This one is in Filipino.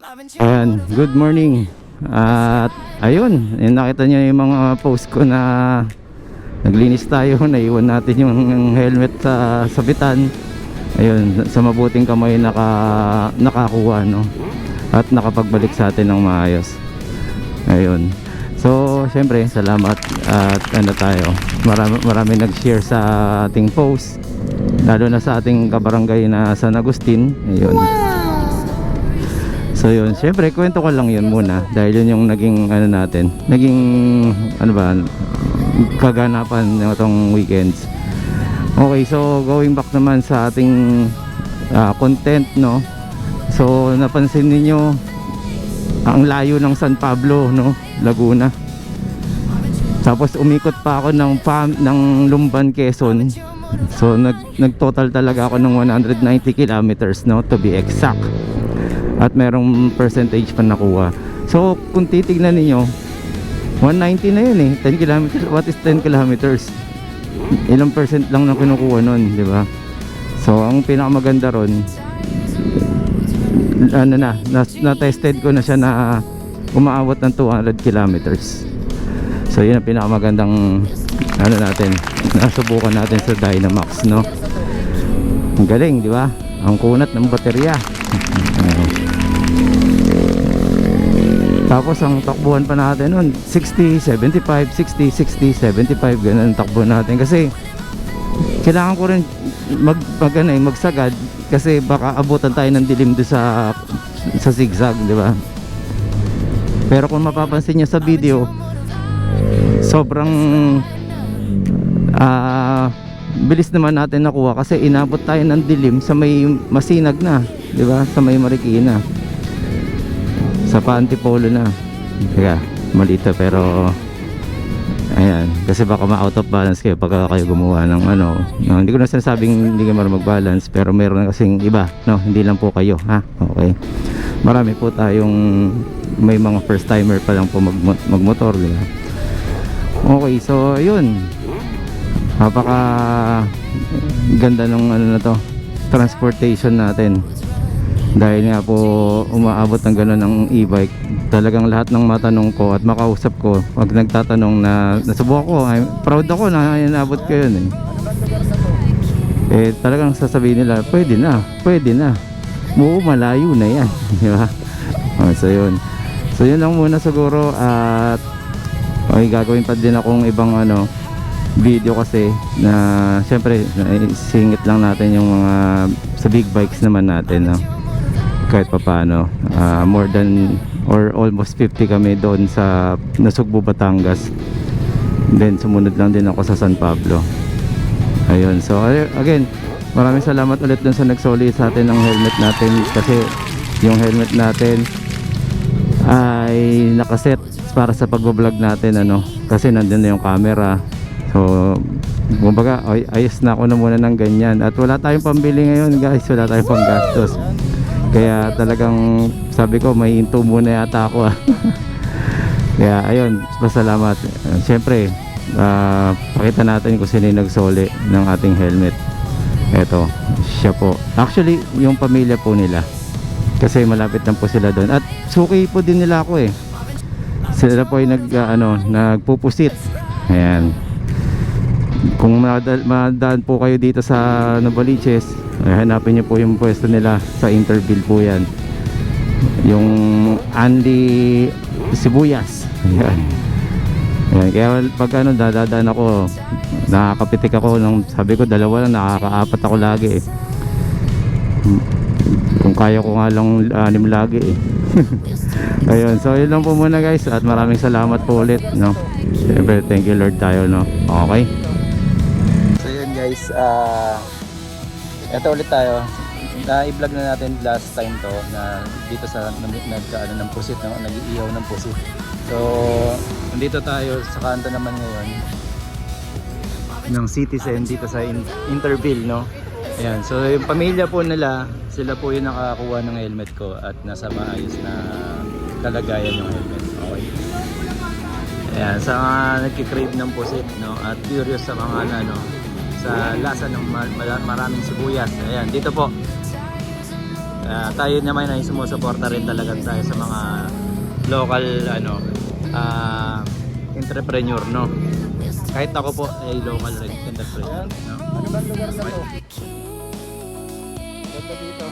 Ayan, good morning. At ayun, nakita niyo yung mga post ko na naglinis tayo, naiwan natin yung helmet sa sabitan. Ayun, sa mabuting kamay nakakuha, no? At nakapagbalik sa atin ng maayos. Ayun. So, syempre, salamat at ano tayo. Marami nag-share sa ating post, lalo na sa ating kabarangay na San Agustin. Ayun. So yun, syempre kwento ko lang yun muna dahil yun yung naging ano natin, naging ano ba, kaganapan itong weekends. Okay, so going back naman sa ating content, no. So napansin niyo ang layo ng San Pablo, no, Laguna. Tapos umikot pa ako ng Lumban, Quezon. So nag-total talaga ako ng 190 kilometers, no, to be exact. At merong percentage pa nakuha. So kung titignan niyo, 190 na yun eh. 10 kilometers. What is 10 kilometers? Ilang percent lang na kinukuha nun, di ba? So ang pinakamaganda ron, ano na-tested ko na siya na umaabot ng 200 kilometers. So yun ang pinakamagandang ano natin, nasubukan natin sa Dynamax, no? Ang galing, di ba? Ang kunat ng baterya. Tapos ang takbuhan pa natin nun 60, 75, 60, 60, 75, ganun ang takbuhan natin. Kasi kailangan ko rin magsagad kasi baka abutan tayo ng dilim doon sa zigzag, di ba? Pero kung mapapansin niyo sa video, sobrang bilis naman natin nakuha kasi inabot tayo ng dilim sa may Masinag na, di ba? Sa may Marikina, sa Antipolo na. Kaya malito pero ayan, kasi baka ma-out of balance kayo pagka kayo gumawa ng ano, no, hindi ko na sinasabing hindi kayo marunong mag-balance, pero meron kasing iba, no, hindi lang po kayo, ha? Okay, marami po tayong may mga first timer pa lang po magmotor, di ba? Okay, so yun, napaka ganda ng ano na to, transportation natin. Dahil nga po umaabot ng gano'n ng e-bike, talagang lahat ng matanong ko at makausap ko, pag nagtatanong na nasubukan ko, I'm proud ako na inabot ko yun eh. Talagang sasabihin nila, pwede na, malayo na yan. Di ba? So yun lang muna siguro. At okay, gagawin pa din akong ibang ano video kasi na syempre singit lang natin yung mga sa big bikes naman natin, no? Kahit pa paano, more than or almost 50 kami doon sa Nasugbu, Batangas. Then sumunod lang din ako sa San Pablo. Ayun, so again, maraming salamat ulit dun sa nagsoli sa atin ng helmet natin, kasi yung helmet natin ay nakaset para sa pagbablog natin, ano, kasi nandun na yung camera. So kumbaga ayos na ako na muna ng ganyan. At wala tayong pambili ngayon, guys, wala tayong panggastos. Kaya talagang sabi ko may into muna yata ako. Kaya ayun, pasalamat. Siyempre pakita natin kung sino yung nagsoli ng ating helmet. Eto, siya po. Actually yung pamilya po nila, kasi malapit lang po sila doon. At suki po din nila ako eh. Sila po ay nagpupusit. Ayan, kung madaan po kayo dito sa Novaliches, hanapin nyo po yung pwesto nila sa Interville po yan, yung Andy Sibuyas. Ayan. Ayan. Kaya pag dadaan ako, nakakapitik ako ng, sabi ko dalawa lang, nakakaapat ako lagi eh. Kung kaya ko nga lang 6 lagi eh. Ayun, so yun lang po muna, guys, at maraming salamat po ulit, no? Siyempre, thank you Lord tayo, no? Okay, so yun, guys, eto ulit tayo. I-vlog na natin last time to na dito sa nagkaano ng pusit, no? Nag-iihaw ng pusit. So nandito tayo sa kanto naman ngayon ng Citizen dito sa Interville, no? Ayan, so yung pamilya po nila, sila po yung nakakuha ng helmet ko at nasa maayos na kalagayan yung helmet. Okay, ayan, sa mga nagkikrave ng pusit, no? At curious sa mga ano, sa lasa ng maraming sibuyas. Ayan, dito po Tayo naman ay sumusuporta rin talaga tayo sa mga local entrepreneur, no? Kahit ako po ay local rin entrepreneur, no? Ano ba lugar na to? Ganda dito.